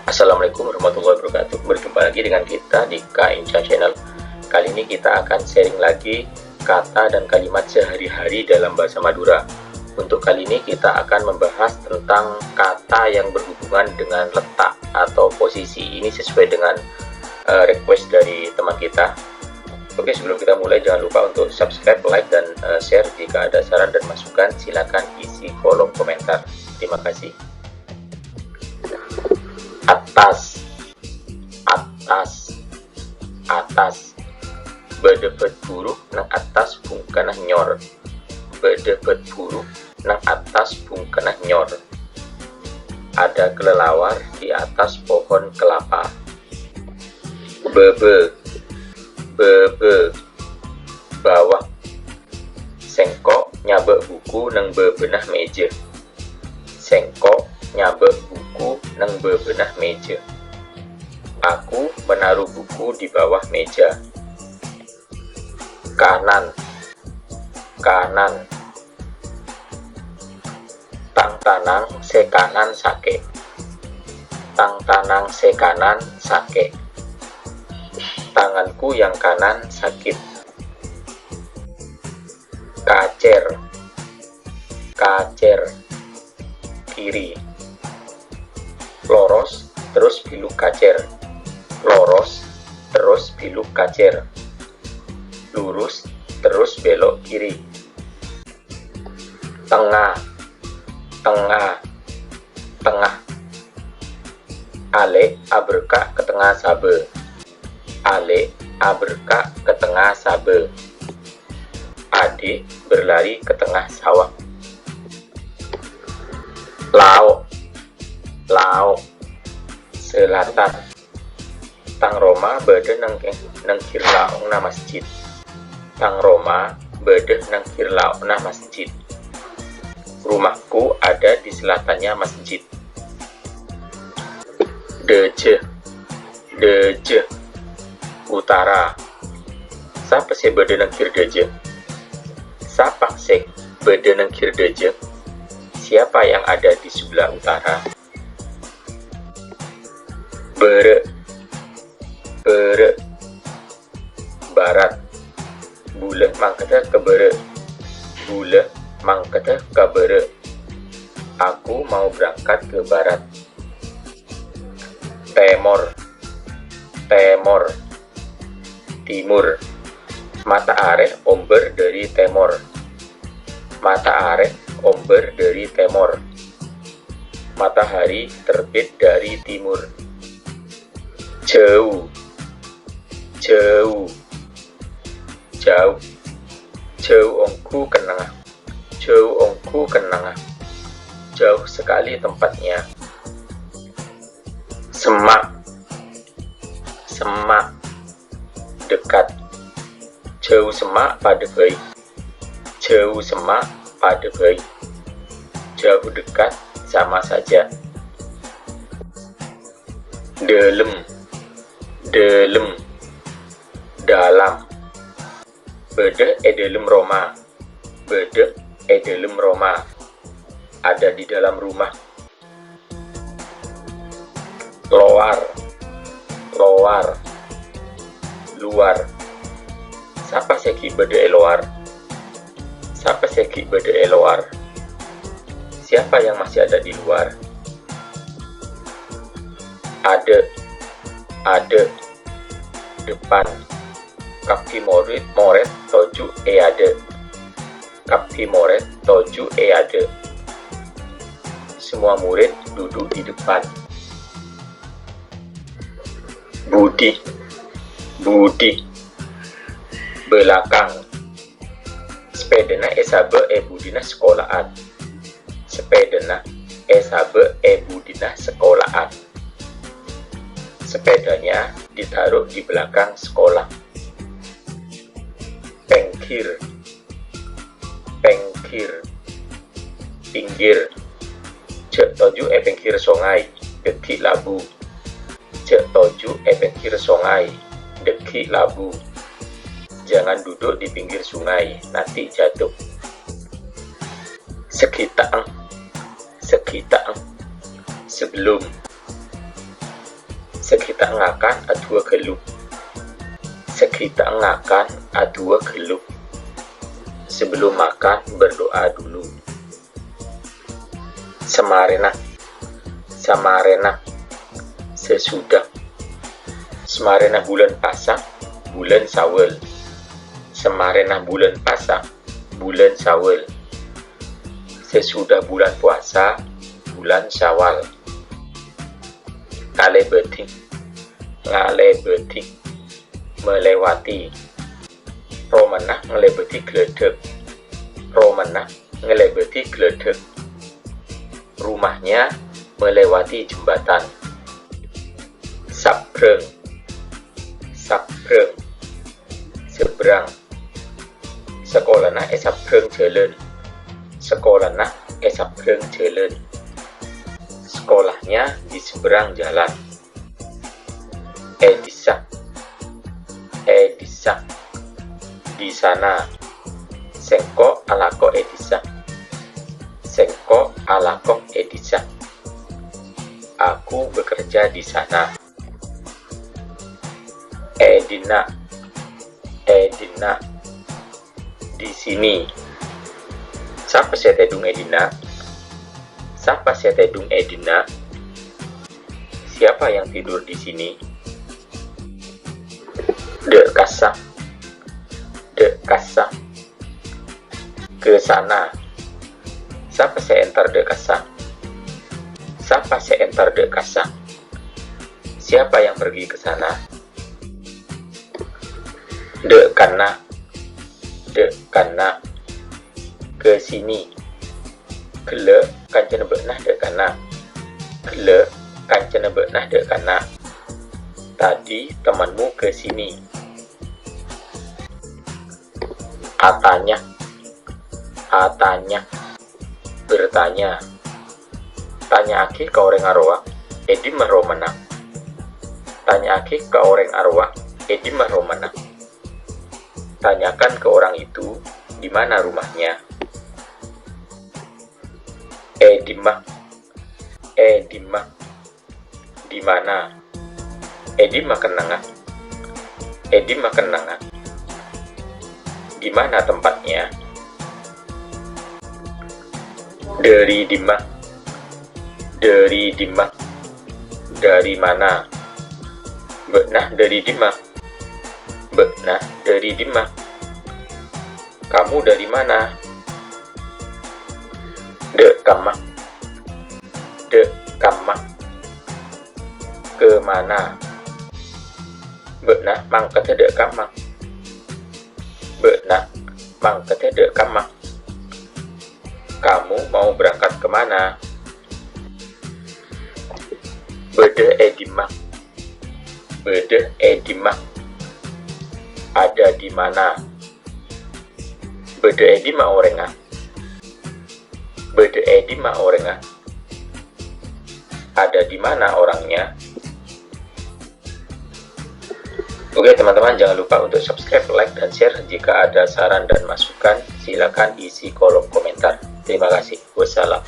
Assalamualaikum warahmatullahi wabarakatuh. Berjumpa lagi dengan kita di Kak Inca Channel. Kali ini kita akan sharing lagi kata dan kalimat sehari-hari dalam bahasa Madura. Untuk kali ini kita akan membahas tentang kata yang berhubungan dengan letak atau posisi. Ini sesuai dengan request dari teman kita. Oke, sebelum kita mulai jangan lupa untuk subscribe, like, dan share. Jika ada saran dan masukan silakan isi kolom komentar. Terima kasih. Atas, atas, atas. Bedepet buruk nang atas bungkenah nyor. Bedepet buruk nang atas bungkenah nyor. Ada kelelawar di atas pohon kelapa. Bebe, bebe, bawah. Sengkok nyabek buku nang bebenah meja. Sengkok nyabek buku nang bebenah meja. Aku menaruh buku di bawah meja. Kanan, kanan. Tang tanang se kanan sake. Tang tanang se kanan sake. Tanganku yang kanan sakit. Kacer, kacer. Kiri. Loros terus biluk kacer. Loros terus biluk kacer. Lurus terus belok kiri. Tengah, tengah, tengah. Ale aberka ke tengah sabe. Ale aberka ke tengah sabe. Ade berlari ke tengah sawah. Laok, laok. Selatan. Tang Roma bede nang kir laong na masjid. Tang Roma bede nang kir laong na masjid. Rumahku ada di selatannya masjid. Deje, deje. Utara. Sapa se bede nang kir deje? Sapa se bede nang kir deje? Siapa yang ada di sebelah utara? Bere, bere. Barat. Bule mangkete ke bere. Bule mangkete ke bere. Aku mau berangkat ke barat. Temor, temor. Timur. Mata areh omber dari temor. Mata areh omber dari temor. Matahari terbit dari timur. Jauh, jauh, jauh. Jauh ongku kenanga. Jauh ongku kenanga. Jauh sekali tempatnya. Semak, semak. Dekat. Jauh semak pada baik. Jauh semak pada baik. Jauh dekat sama saja. Delem, delem. Dalam. Bede delem Roma. Bede delem Roma. Ada di dalam rumah. Luar, luar. Luar. Sapa seki bede luar? Sapa seki bede luar? Siapa yang masih ada di luar? Ada, ada. Depan. Kaki moret, moret toju ada. Kaki moret toju ada. Semua murid duduk di depan. Budi, budi. Belakang. Sepedana esabe budina sekolahan. Sepedana esabe budina sekolahan. Sepedanya ditaruh di belakang sekolah. Pengkir, pengkir. Pinggir. Cek toju pengkir sungai. Deki labu. Cek toju pengkir sungai. Deki labu. Jangan duduk di pinggir sungai, nanti jatuh. Sekitang, sekitang. Sebelum. Sekita ngakan adua geluk. Sekita ngakan adua geluk. Sebelum makan berdoa dulu. Semarena. Samarena. Sesudah. Semarena bulan Pasak, bulan Sawal. Semarena bulan Pasak, bulan Sawal. Sesudah bulan puasa, bulan Syawal. Ngale beting. Ngale beting. Melewati. Romanah ngelebeti geledek. Romanah ngelebeti geledek. Rumahnya melewati jembatan. Sabreng. Sabreng. Seberang. Sekolahna sabreng jalan. Sekolahna sabreng jalan. Sekolahnya di seberang jalan. Edisa. Edisa. Di sana. Sengko alako edisa. Sengko alako edisa. Aku bekerja di sana. Edina. Edina. Di sini. Siapa saya tedung Edina? Siapa saya tedung Edina? Siapa yang tidur di sini? De kasa. De kasa. Ke sana. Siapa saya entar de kasa? Siapa saya entar de kasa? Siapa yang pergi ke sana? De kana. De kana. Ke sini. Kele kancana benah de kana. Kele kancana benah de kana. Tadi temanmu ke sini. Atanya. Atanya. Bertanya. Tanya aki ke orang arwah. Edi maromana. Tanya aki ke orang arwah. Edi maromana. Tanyakan ke orang itu di mana rumahnya. Edimah. Edimah. Di mana? Edimah kenanga. Edimah kenanga. Di mana tempatnya? Dari dimah. Dari dimah. Dari mana? Benah dari dimah. Benah dari dimah. Kamu dari mana? De kamah. De kamah. Ke mana? Benah mangkatnya de kamah. Benah mangkatnya de kamah. Kamu mau berangkat kemana? Bede edimah. Bede edimah. Ada di mana? Bede edimah orangah. Bede edimah orangah. Ada di mana orangnya? Oke teman-teman, jangan lupa untuk subscribe, like, dan share. Jika ada saran dan masukan, silakan isi kolom komentar. Terima kasih. Wassalam.